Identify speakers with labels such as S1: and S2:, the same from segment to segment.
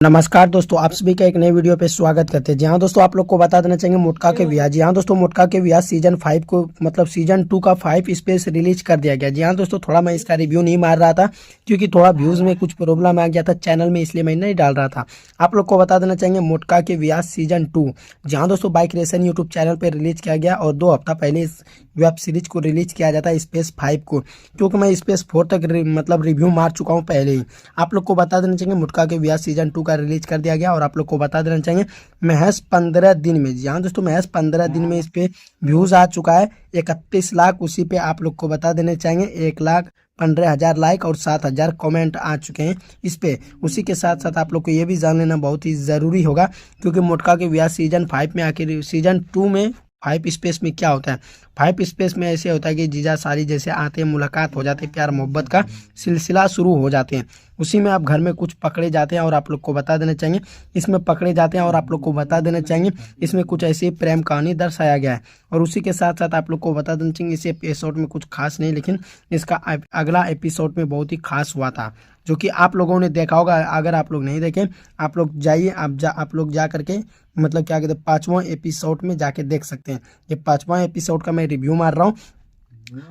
S1: नमस्कार दोस्तों, आप सभी का एक नए वीडियो पे स्वागत करते हैं। जी हाँ दोस्तों, आप लोग को बता देना चाहिए मोटका के व्यास। जी हाँ दोस्तों, मोटका के व्यास सीजन 5 को मतलब सीजन 2 का 5 स्पेस रिलीज कर दिया गया। जी हाँ दोस्तों, थोड़ा मैं इसका रिव्यू नहीं मार रहा था क्योंकि थोड़ा व्यूज में कुछ प्रॉब्लम आ गया था चैनल में, इसलिए मैं नहीं डाल रहा था। आप लोग को बता देना चाहिए मोटका के व्यास सीजन 2। जी हाँ दोस्तों, बाइक रेसन यूट्यूब चैनल पर रिलीज किया गया और 2 हफ्ता पहले इस वेब सीरीज को रिलीज किया जाता है स्पेस 5 को, क्योंकि मैं स्पेस 4 तक मतलब रिव्यू मार चुका हूँ पहले ही। आप लोग को बता देना चाहिए मोटका के व्यास सीजन 2 का रिलीज कर दिया गया और आप लोग को बता देना चाहिए महज 15 दिन में, जी हाँ दोस्तों, महज 15 दिन में इस पे व्यूज आ चुका है 31 लाख। उसी पे आप लोग को बता देने चाहिए 1,15,000 लाइक और 7,000 कमेंट आ चुके हैं इस पे। उसी के साथ साथ आप लोग को ये भी जान लेना बहुत ही ज़रूरी होगा क्योंकि मोटका के व्यास सीजन 5 में आखिर सीजन 2 में 5 स्पेस में क्या होता है। 5 स्पेस में ऐसे होता है कि जीजा साली जैसे आते हैं, मुलाकात हो जाती है, प्यार मोहब्बत का सिलसिला शुरू हो जाते हैं। उसी में आप घर में कुछ पकड़े जाते हैं और आप लोग को बता देना चाहिए इसमें पकड़े जाते हैं और आप लोग को बता देना चाहिए इसमें कुछ ऐसी प्रेम कहानी दर्शाया गया है। और उसी के साथ साथ आप लोग को बता देना चाहिए इस एपिसोड में कुछ खास नहीं, लेकिन इसका अगला एपिसोड में बहुत ही खास हुआ था जो कि आप लोगों ने देखा होगा। अगर आप लोग नहीं देखें, आप लोग जाइए, आप लोग जा करके मतलब क्या कहते हैं 5वां एपिसोड में जाके देख सकते हैं। ये 5वां एपिसोड का मैं रिव्यू मार रहा हूँ।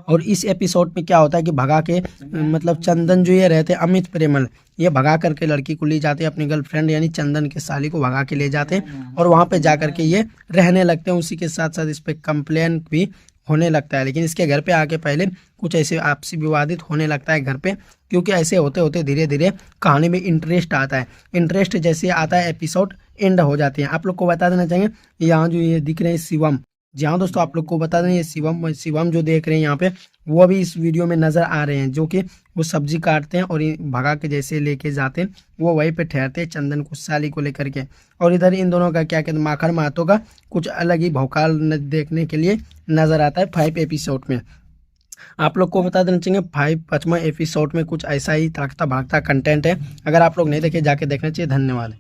S1: और इस एपिसोड में क्या होता है कि भगा के मतलब चंदन जो ये रहते हैं अमित प्रेमल, ये भगा करके लड़की को ले जाते हैं, अपनी गर्लफ्रेंड यानी चंदन के साली को भगा के ले जाते हैं और वहाँ पे जा करके ये रहने लगते हैं। उसी के साथ साथ इस पे कंप्लेन भी होने लगता है, लेकिन इसके घर पे आके पहले कुछ ऐसे आपसी विवादित होने लगता है घर पे, क्योंकि ऐसे होते होते धीरे धीरे कहानी में इंटरेस्ट आता है। इंटरेस्ट जैसे आता है एपिसोड एंड हो जाते हैं। आप लोग को बता देना चाहिए यहाँ जो ये दिख रहे हैं शिवम, जी हाँ दोस्तों, आप लोग को बता दें ये शिवम जो देख रहे हैं यहाँ पे, वो भी इस वीडियो में नजर आ रहे हैं, जो कि वो सब्जी काटते हैं और भगा के जैसे लेके जाते हैं, वो वहीं पे ठहरते हैं चंदन को साली को लेकर के। और इधर इन दोनों का क्या कहते हैं माखन महतो का कुछ अलग ही भौकाल देखने के लिए नजर आता है 5 एपिसोड में। आप लोग को बता देना चाहिए 5वां एपिसोड में कुछ ऐसा ही ताकता भागता कंटेंट है। अगर आप लोग नहीं देखे जाके देखना चाहिए। धन्यवाद।